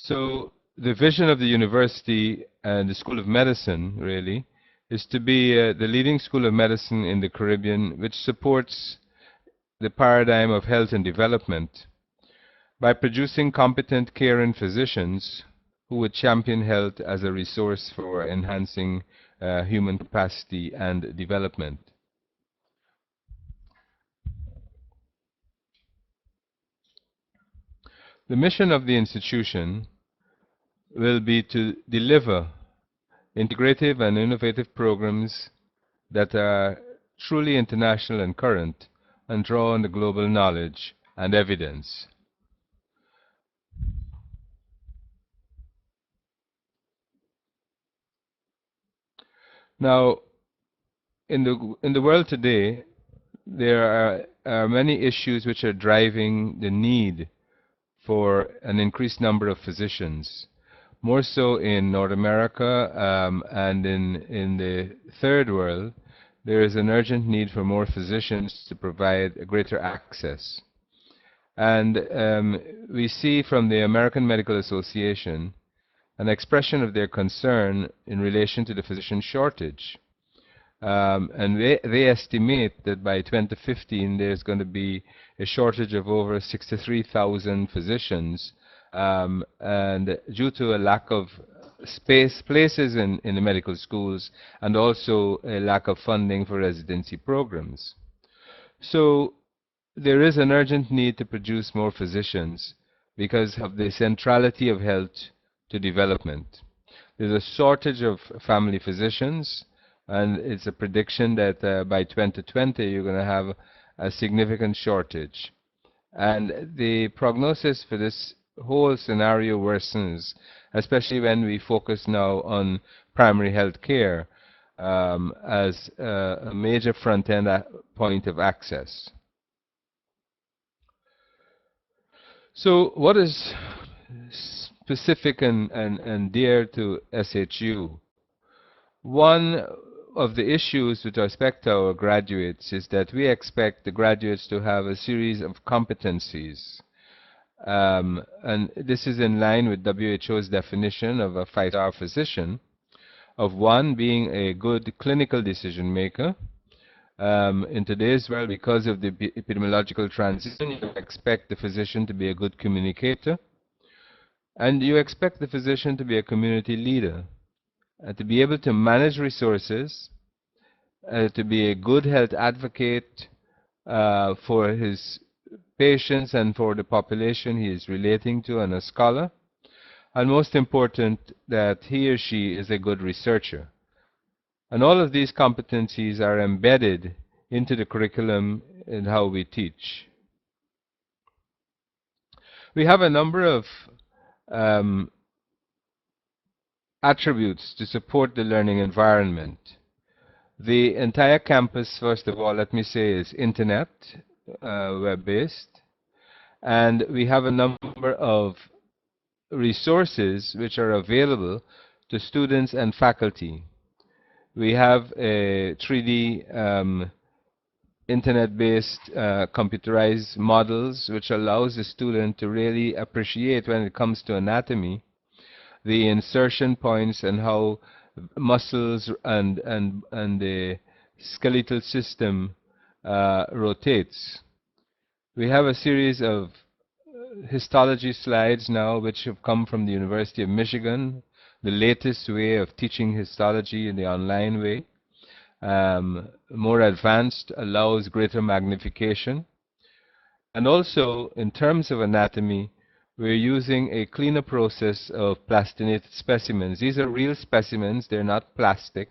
So the vision of the university and the School of Medicine, really, is to be the leading school of medicine in the Caribbean, which supports the paradigm of health and development by producing competent caring physicians who would champion health as a resource for enhancing human capacity and development. The mission of the institution will be to deliver integrative and innovative programs that are truly international and current and draw on the global knowledge and evidence. Now, in the world today, there are many issues which are driving the need for an increased number of physicians, more so in North America and in the third world. There is an urgent need for more physicians to provide a greater access. And we see from the American Medical Association an expression of their concern in relation to the physician shortage. And they estimate that by 2015 there's going to be a shortage of over 63,000 physicians, and due to a lack of places in the medical schools and also a lack of funding for residency programs. So there is an urgent need to produce more physicians because of the centrality of health to development. There's a shortage of family physicians, and it's a prediction that by 2020 you're going to have a significant shortage. And the prognosis for this whole scenario worsens, especially when we focus now on primary health care as a major front-end point of access. So what is specific and dear to SHU? One of the issues with respect to our graduates is that we expect the graduates to have a series of competencies. And this is in line with WHO's definition of a 5-star physician, of one being a good clinical decision maker. In today's world, because of the epidemiological transition, you expect the physician to be a good communicator, and you expect the physician to be a community leader, to be able to manage resources, to be a good health advocate for his patients and for the population he is relating to, and a scholar, and most important, that he or she is a good researcher. And all of these competencies are embedded into the curriculum in how we teach. We have a number of attributes to support the learning environment. The entire campus, first of all, let me say, is internet, web-based. And we have a number of resources which are available to students and faculty. We have a 3D internet-based computerized models which allows the student to really appreciate, when it comes to anatomy, the insertion points and how muscles and the skeletal system rotates. We have a series of histology slides now which have come from the University of Michigan, the latest way of teaching histology in the online way. More advanced, allows greater magnification. And also, in terms of anatomy, we're using a cleaner process of plastinated specimens. These are real specimens, they're not plastic.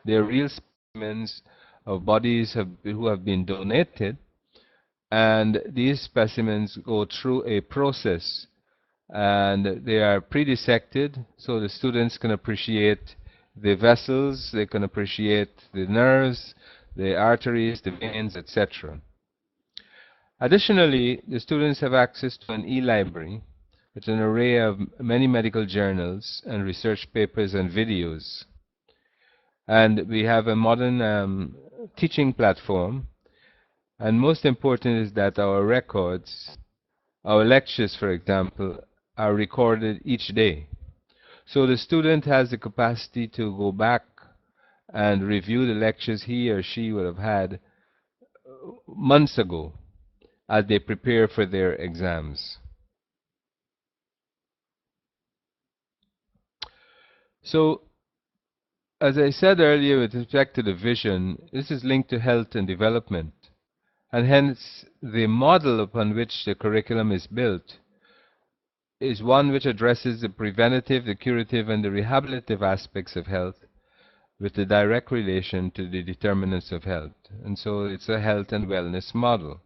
They're real specimens of bodies who have been donated. And these specimens go through a process, and they are pre-dissected so the students can appreciate the vessels, they can appreciate the nerves, the arteries, the veins, etc. Additionally, the students have access to an e-library with an array of many medical journals and research papers and videos. And we have a modern teaching platform. And most important is that our records, our lectures, for example, are recorded each day. So the student has the capacity to go back and review the lectures he or she would have had months ago as they prepare for their exams. So, as I said earlier, with respect to the vision, this is linked to health and development, and hence the model upon which the curriculum is built is one which addresses the preventative, the curative, and the rehabilitative aspects of health with the direct relation to the determinants of health. And so it's a health and wellness model.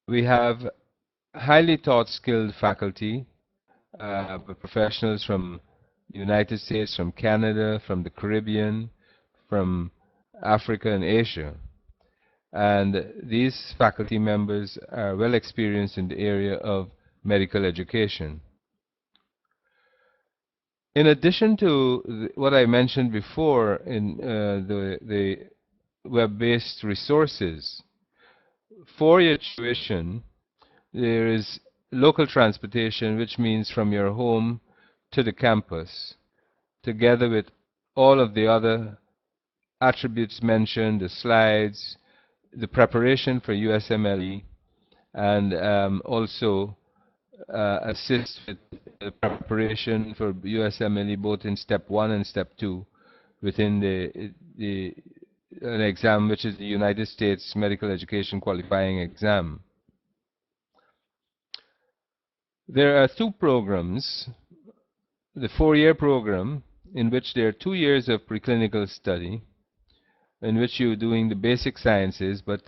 We have highly taught, skilled faculty, professionals from the United States, from Canada, from the Caribbean, from Africa and Asia. And these faculty members are well experienced in the area of medical education. In addition to what I mentioned before in the web-based resources, for your tuition, there is local transportation, which means from your home to the campus, together with all of the other attributes mentioned, the slides, the preparation for USMLE, and also assist with the preparation for USMLE both in step 1 and step 2 within an exam which is the United States Medical Education Qualifying Exam. There are two programs, the 4-year program, in which there are 2 years of preclinical study, in which you're doing the basic sciences, but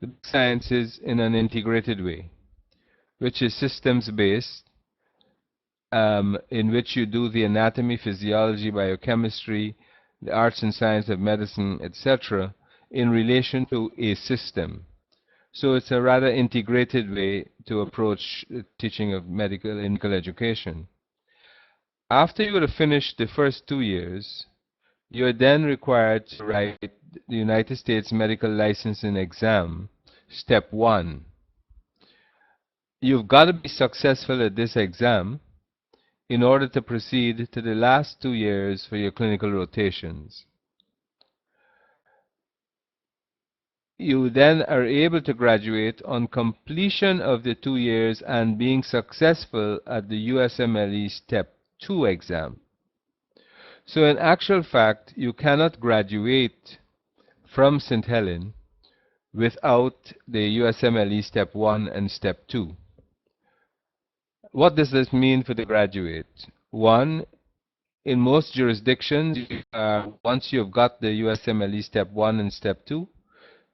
the sciences in an integrated way, which is systems-based, in which you do the anatomy, physiology, biochemistry, the arts and science of medicine, etc., in relation to a system. So it's a rather integrated way to approach the teaching of medical education. After you would have finished the first 2 years, you are then required to write the United States Medical Licensing Exam, Step 1. You've got to be successful at this exam in order to proceed to the last 2 years for your clinical rotations. You then are able to graduate on completion of the 2 years and being successful at the USMLE Step 2 exam. So in actual fact, you cannot graduate from St. Helen without the USMLE Step 1 and Step 2. What does this mean for the graduate? One, in most jurisdictions, once you've got the USMLE Step 1 and Step 2,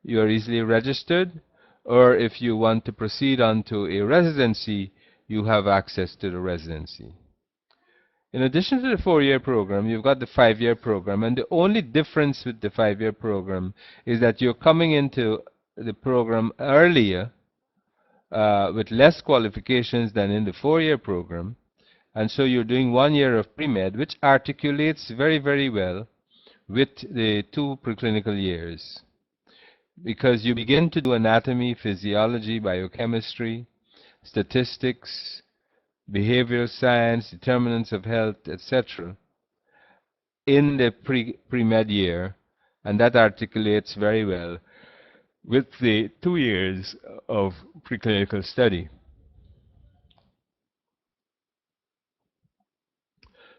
you are easily registered, or if you want to proceed on to a residency, you have access to the residency. In addition to the 4-year program, you've got the 5-year program, and the only difference with the 5-year program is that you're coming into the program earlier with less qualifications than in the 4-year program, and so you're doing 1 year of pre-med, which articulates very, very well with the 2 preclinical years, because you begin to do anatomy, physiology, biochemistry, statistics, behavioral science, determinants of health, etc., in the pre-med year, and that articulates very well with the 2 years of preclinical study.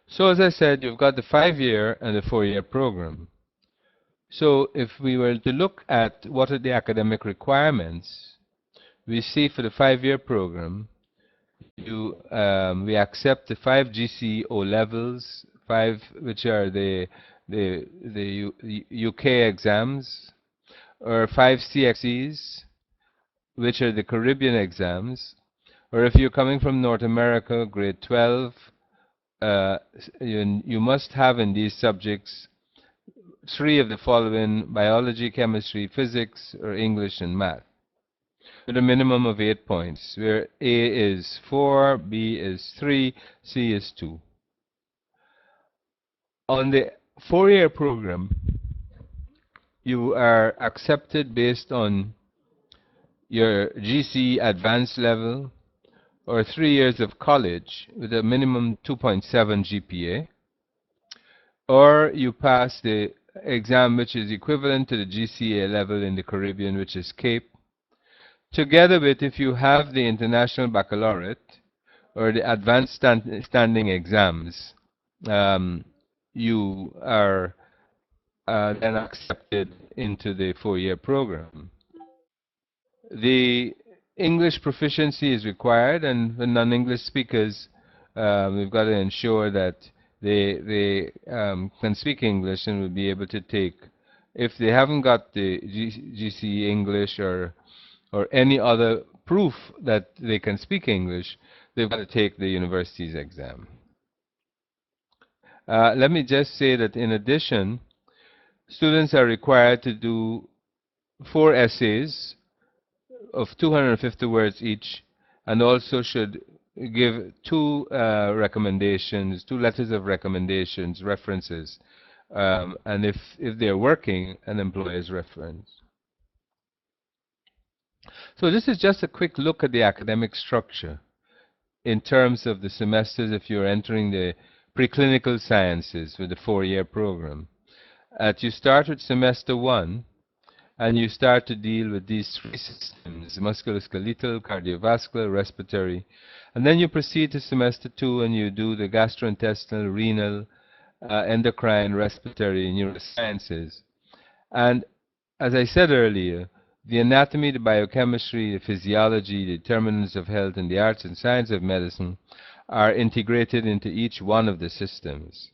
So as I said, you've got the 5-year and the 4-year program. So if we were to look at what are the academic requirements, we see for the 5-year program, we accept the 5 GCO levels, 5 which are the UK exams, or 5 CXEs, which are the Caribbean exams, or if you're coming from North America, grade 12, you must have in these subjects 3 of the following: biology, chemistry, physics, or English and math, with a minimum of 8 points, where A is 4, B is 3, C is 2. On the 4-year program, you are accepted based on your GCE advanced level, or 3 years of college with a minimum 2.7 GPA, or you pass the exam which is equivalent to the GCA level in the Caribbean, which is CAPE, together with if you have the International Baccalaureate or the Advanced Standing Exams, you are then accepted into the 4-year program. The English proficiency is required, and for non-English speakers, we've got to ensure that they can speak English and will be able to take, if they haven't got the GCE English or any other proof that they can speak English, they've got to take the university's exam. Let me just say that in addition, students are required to do 4 essays of 250 words each, and also should give 2 recommendations, 2 letters of recommendations, references, and if they're working, an employer's reference. So this is just a quick look at the academic structure in terms of the semesters if you're entering the preclinical sciences with the 4-year program. You start with semester 1, and you start to deal with these 3 systems: musculoskeletal, cardiovascular, respiratory. And then you proceed to semester 2 and you do the gastrointestinal, renal, endocrine, respiratory, neurosciences. And as I said earlier, the anatomy, the biochemistry, the physiology, the determinants of health, and the arts and science of medicine are integrated into each one of the systems.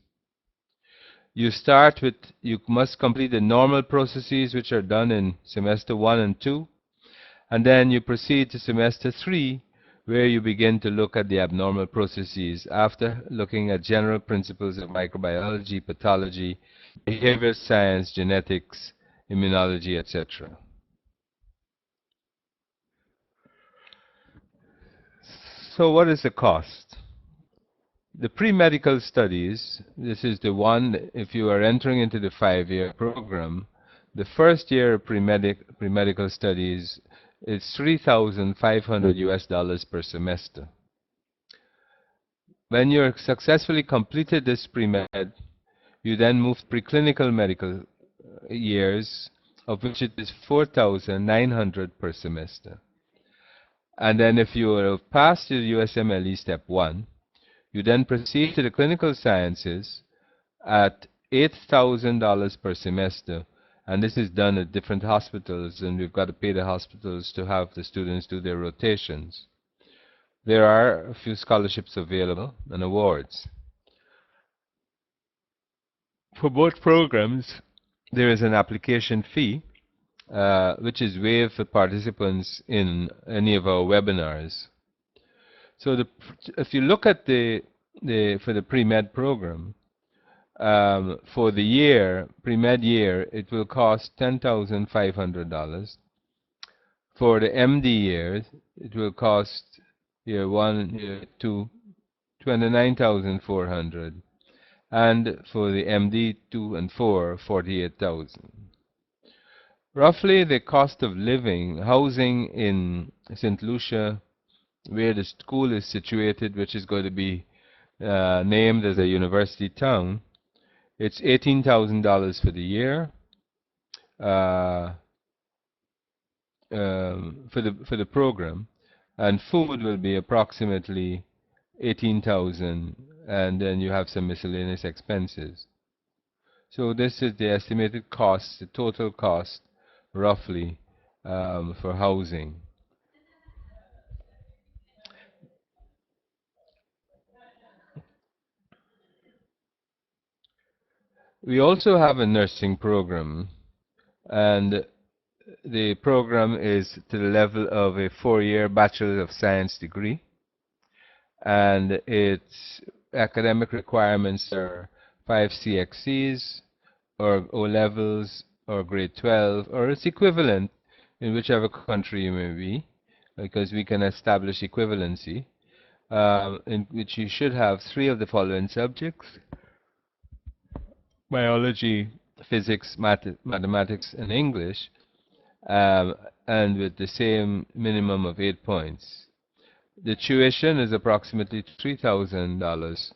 You start with, you must complete the normal processes which are done in semester 1 and 2, and then you proceed to semester 3, where you begin to look at the abnormal processes after looking at general principles of microbiology, pathology, behavioral science, genetics, immunology, etc. So what is the cost? The pre-medical studies, this is the one, if you are entering into the 5-year program, the first year of pre-medical studies is $3,500 per semester. When you're successfully completed this pre-med, you then move to preclinical medical years, of which it is $4,900 per semester. And then if you have passed your USMLE Step 1, you then proceed to the clinical sciences at $8,000 per semester, and this is done at different hospitals, and we've got to pay the hospitals to have the students do their rotations. There are a few scholarships available and awards. For both programs, there is an application fee, which is waived for participants in any of our webinars. So if you look at for the pre-med program, for the year, pre-med year, it will cost $10,500. For the MD year, it will cost year 1, year 2, $29,400. And for the MD 2 and 4, $48,000. Roughly the cost of living, housing in St. Lucia, where the school is situated, which is going to be named as a university town, it's $18,000 for the year. For the program, and food will be approximately $18,000, and then you have some miscellaneous expenses. So this is the estimated cost, the total cost, roughly, for housing. We also have a nursing program, and the program is to the level of a 4-year Bachelor of Science degree, and its academic requirements are 5 CXCs, or O-levels, or grade 12, or its equivalent in whichever country you may be, because we can establish equivalency, in which you should have 3 of the following subjects: biology, physics, mathematics, and English. and with the same minimum of 8 points. The tuition is approximately $3,000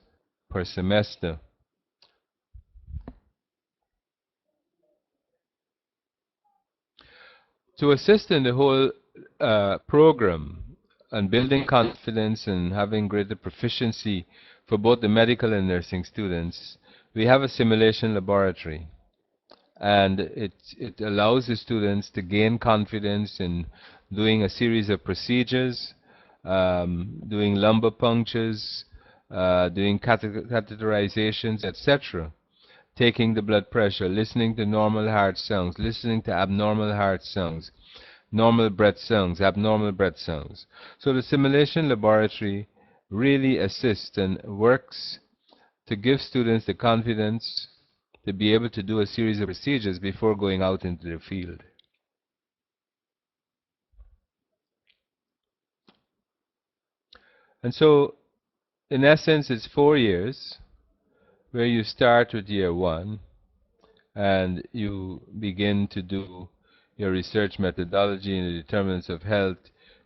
per semester. To assist in the whole program and building confidence and having greater proficiency for both the medical and nursing students, we have a simulation laboratory. And it allows the students to gain confidence in doing a series of procedures, doing lumbar punctures, doing catheterizations, etc., taking the blood pressure, listening to normal heart sounds, listening to abnormal heart sounds, normal breath sounds, abnormal breath sounds. So the simulation laboratory really assists and works to give students the confidence to be able to do a series of procedures before going out into the field. And so, in essence, it's 4 years where you start with year 1 and you begin to do your research methodology in the determinants of health,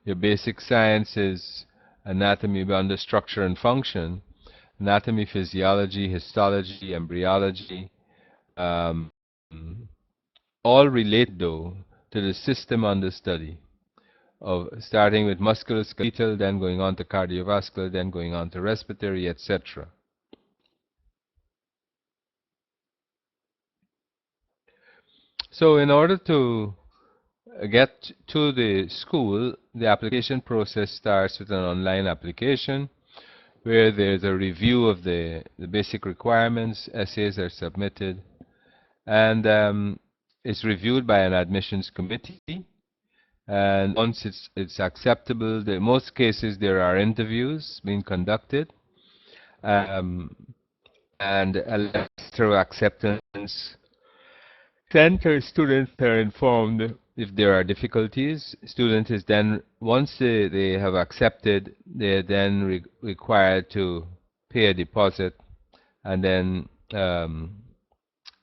your basic sciences, anatomy under structure and function, anatomy, physiology, histology, embryology, um, all relate though to the system under study, of starting with musculoskeletal, then going on to cardiovascular, then going on to respiratory, etc. So in order to get to the school, the application process starts with an online application where there's a review of the basic requirements, essays are submitted, and it's reviewed by an admissions committee. And once it's acceptable, in most cases there are interviews being conducted, um, and a letter of acceptance sent to students are informed if there are difficulties. Student is then, once they have accepted, they're then required to pay a deposit, and then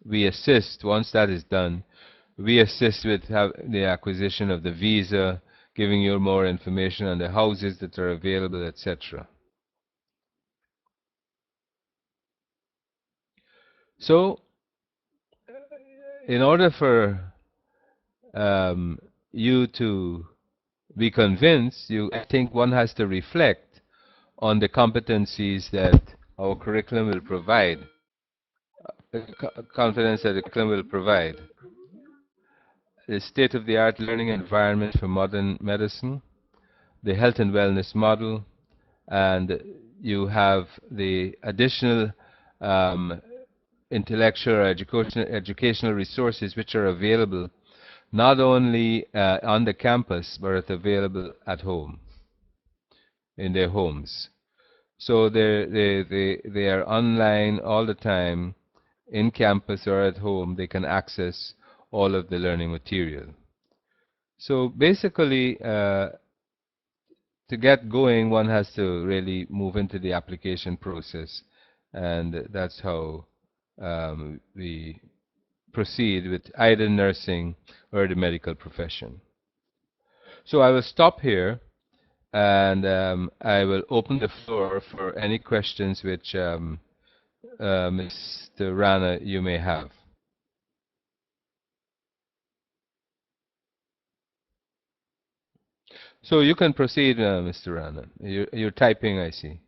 we assist, once that is done, we assist with the acquisition of the visa, giving you more information on the houses that are available, etc. So, in order for you to be convinced, I think one has to reflect on the competencies that our curriculum will provide, the confidence that the curriculum will provide. The state-of-the-art learning environment for modern medicine, the health and wellness model, and you have the additional intellectual or educational resources which are available not only on the campus but available at home, in their homes. So they are online all the time, in campus or at home. They can access all of the learning material. So basically, to get going, one has to really move into the application process, and that's how we proceed with either nursing or the medical profession. So I will stop here, and I will open the floor for any questions which Mr. Rana you may have. So you can proceed, Mr. Rana. You're typing, I see.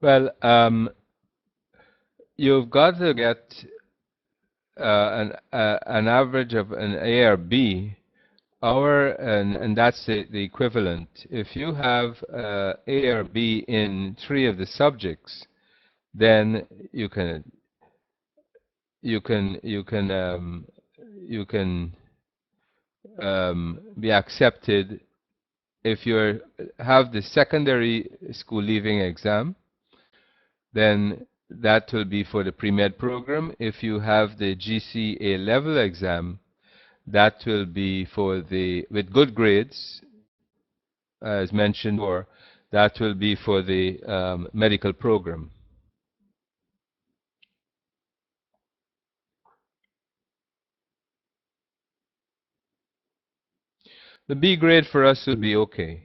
Well, you've got to get an average of an A or B. And that's the equivalent. If you have A or B in 3 of the subjects, then you can you can you can you can be accepted if you have the secondary school leaving exam, then that will be for the pre-med program. If you have the GCA level exam, that will be for the, with good grades, as mentioned before, that will be for the medical program. The B grade for us will be okay.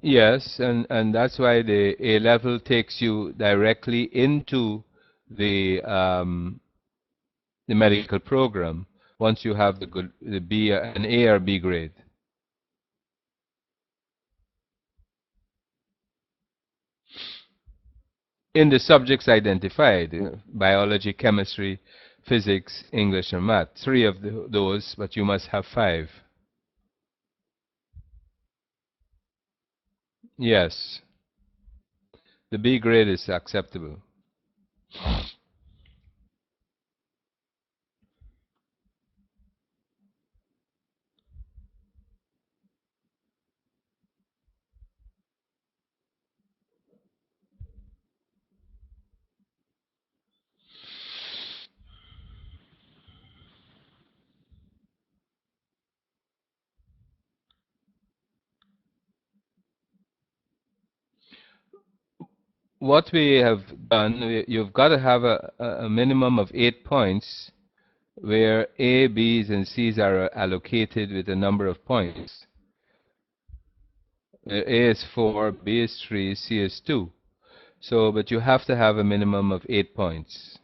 Yes, and that's why the A level takes you directly into the medical program once you have the B, an A or B grade. In the subjects identified, biology, chemistry, physics, English, and math. Three of those, but you must have five. Yes, the B grade is acceptable. What we have done, you've got to have a minimum of 8 points where A, B's, and C's are allocated with a number of points. A is 4, B is 3, C is 2. So, but you have to have a minimum of 8 points.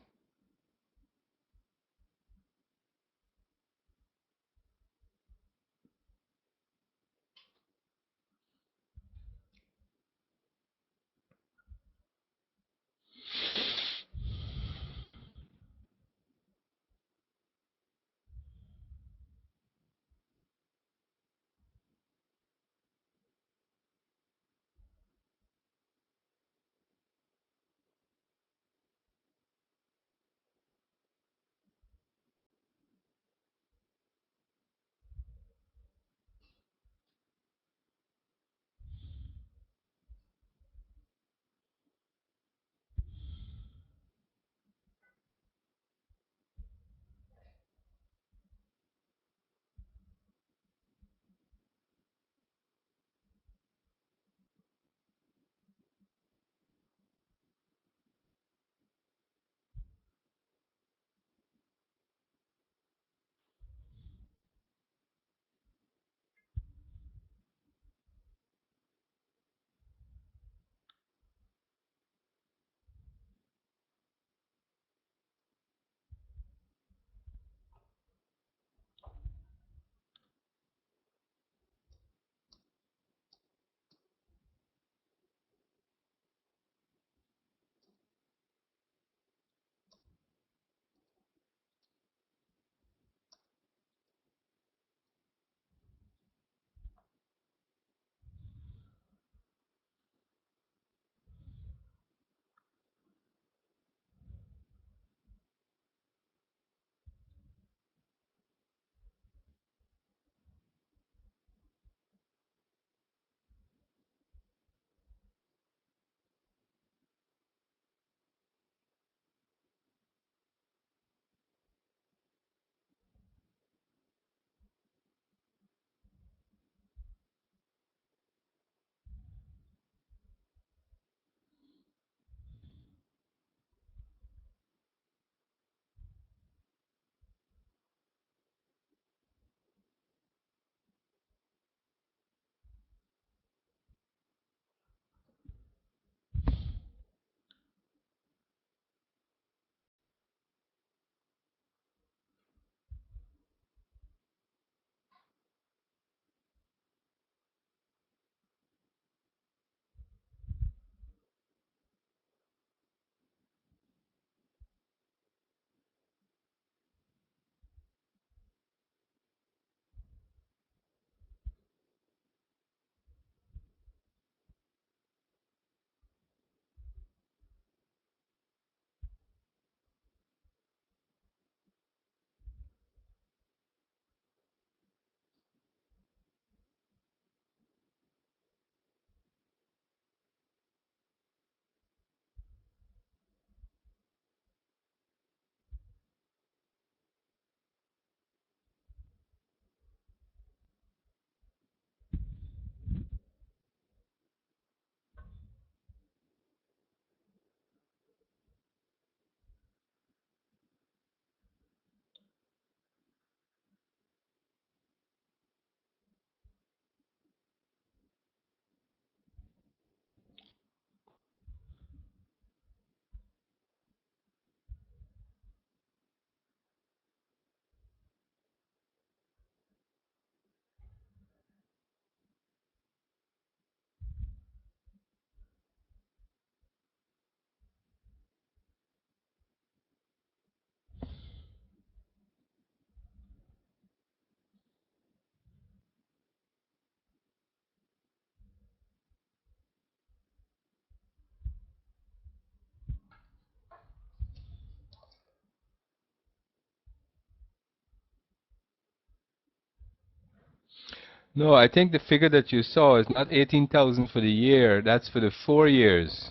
No, I think the figure that you saw is not 18,000 for the year. That's for the 4 years.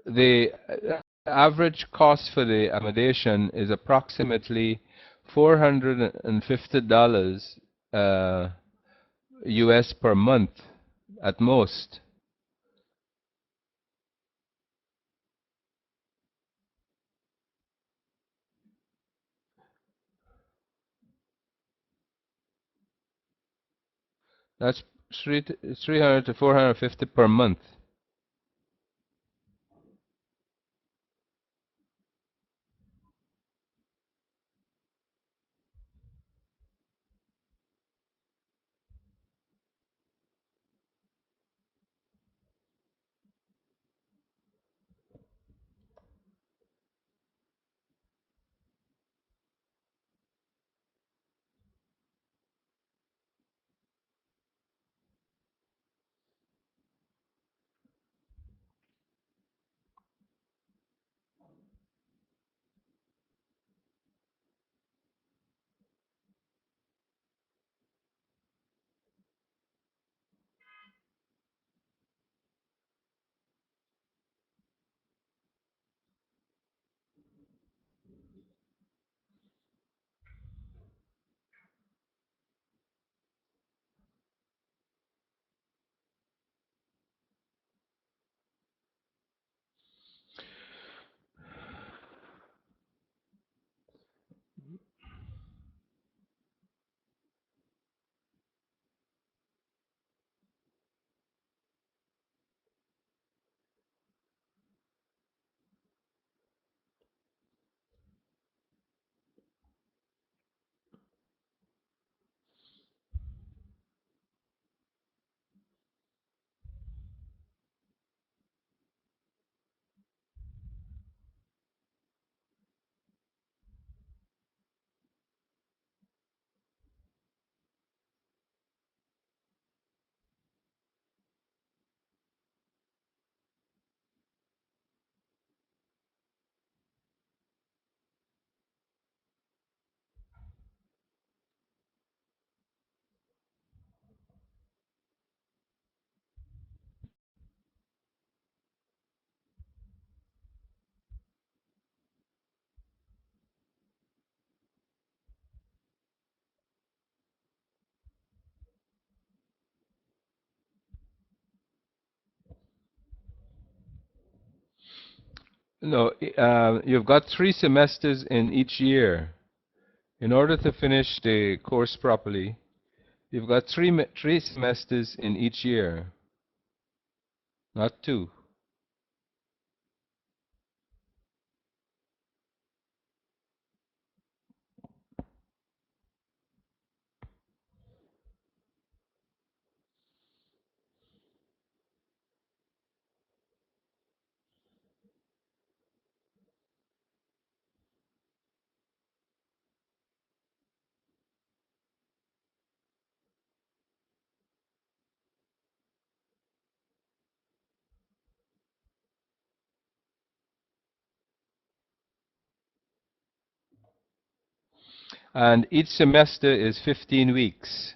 The average cost for the accommodation is approximately $450 US per month at most. That's 300 to 450 per month. No, you've got 3 semesters in each year. In order to finish the course properly, you've got three semesters in each year, not two. And each semester is 15 weeks.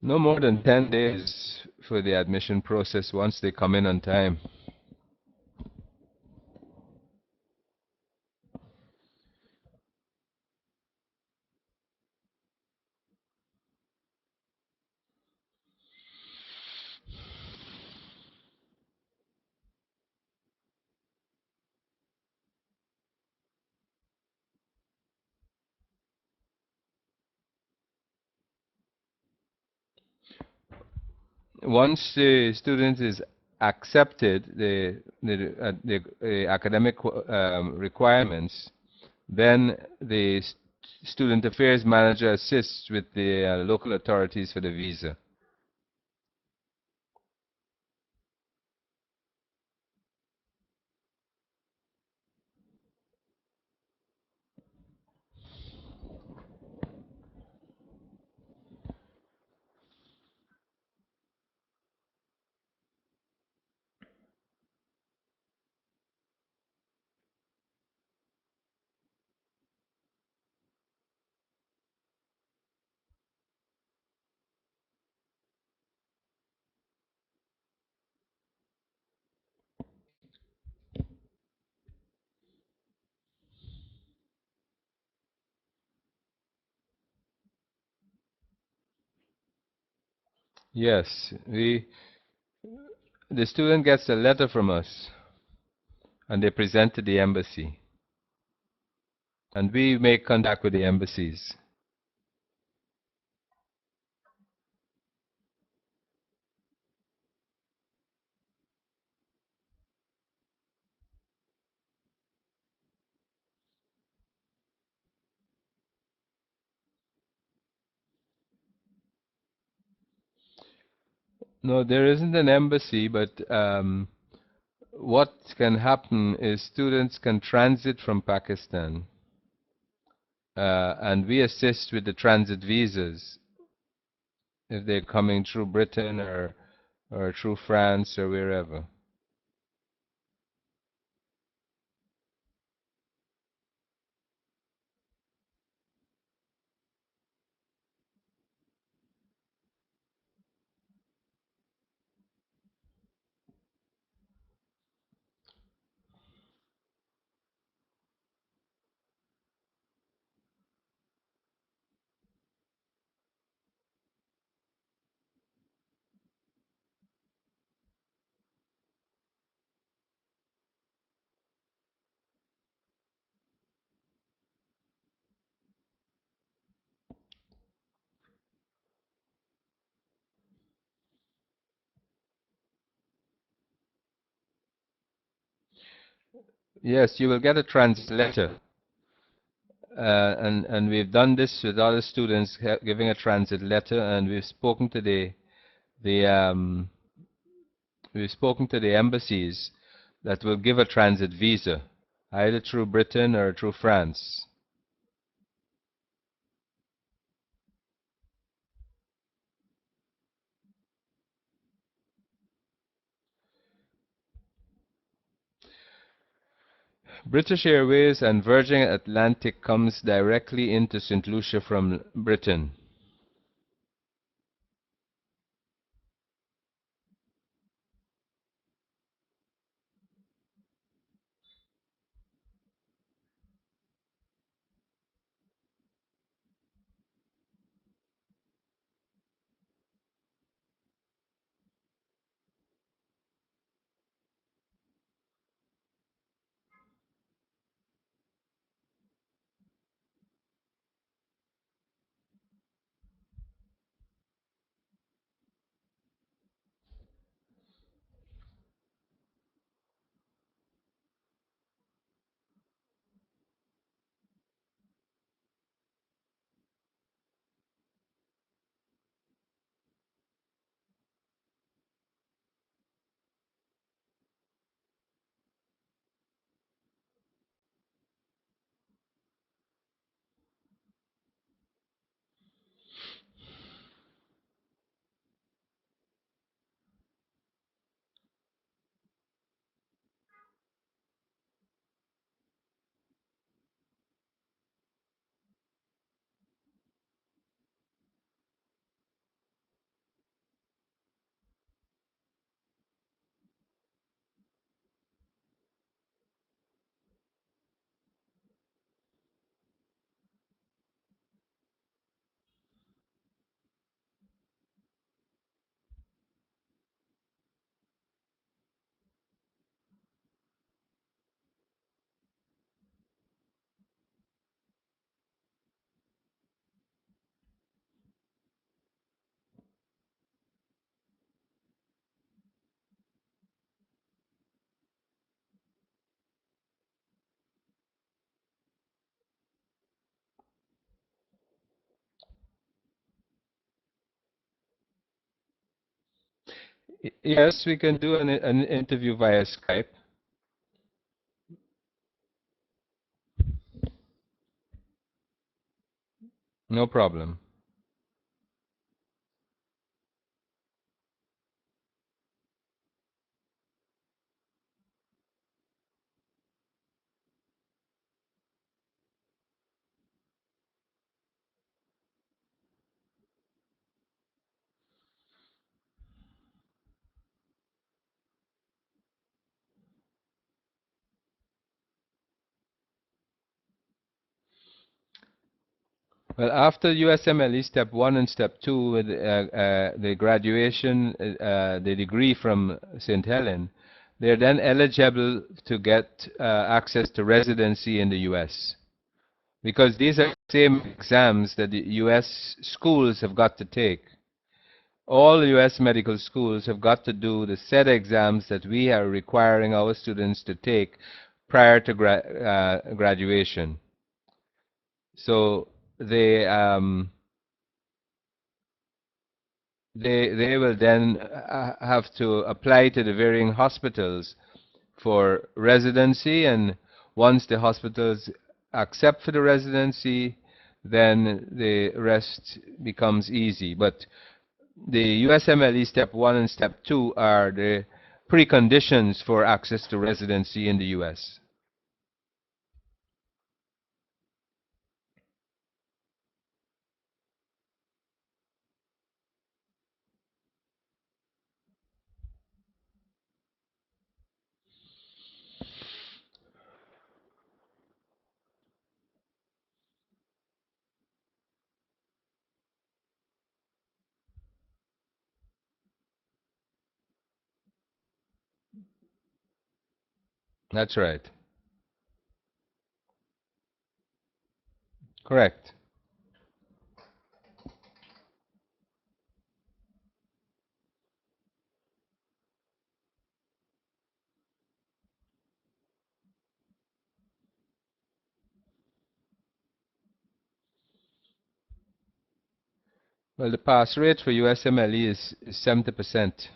No more than 10 days for the admission process once they come in on time. Once the student is accepted the academic requirements, then the student affairs manager assists with the local authorities for the visa. Yes, the student gets a letter from us and they present to the embassy. And we make contact with the embassies. No, there isn't an embassy, but what can happen is students can transit from Pakistan, and we assist with the transit visas if they're coming through Britain or through France or wherever. Yes, you will get a transit letter. And we've done this with other students giving a transit letter, and the we've spoken to the embassies that will give a transit visa, either through Britain or through France. British Airways and Virgin Atlantic comes directly into St. Lucia from Britain. Yes, we can do an interview via Skype. No problem. Well, after USMLE Step 1 and Step 2, with the graduation, the degree from St. Helen, they're then eligible to get access to residency in the US. Because these are the same exams that the US schools have got to take. All US medical schools have got to do the set exams that we are requiring our students to take prior to graduation. So they they will then have to apply to the varying hospitals for residency, and once the hospitals accept for the residency, then the rest becomes easy. But the USMLE Step 1 and Step 2 are the preconditions for access to residency in the US. That's right. Correct. Well, the pass rate for USMLE is 70%.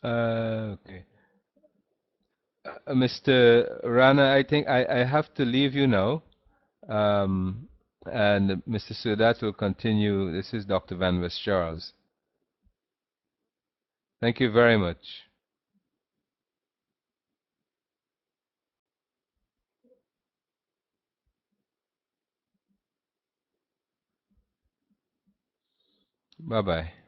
Okay. Mr. Rana, I think I have to leave you now. Um, and Mr. Sudat will continue. This is Dr. Van West Charles. Thank you very much. Bye bye.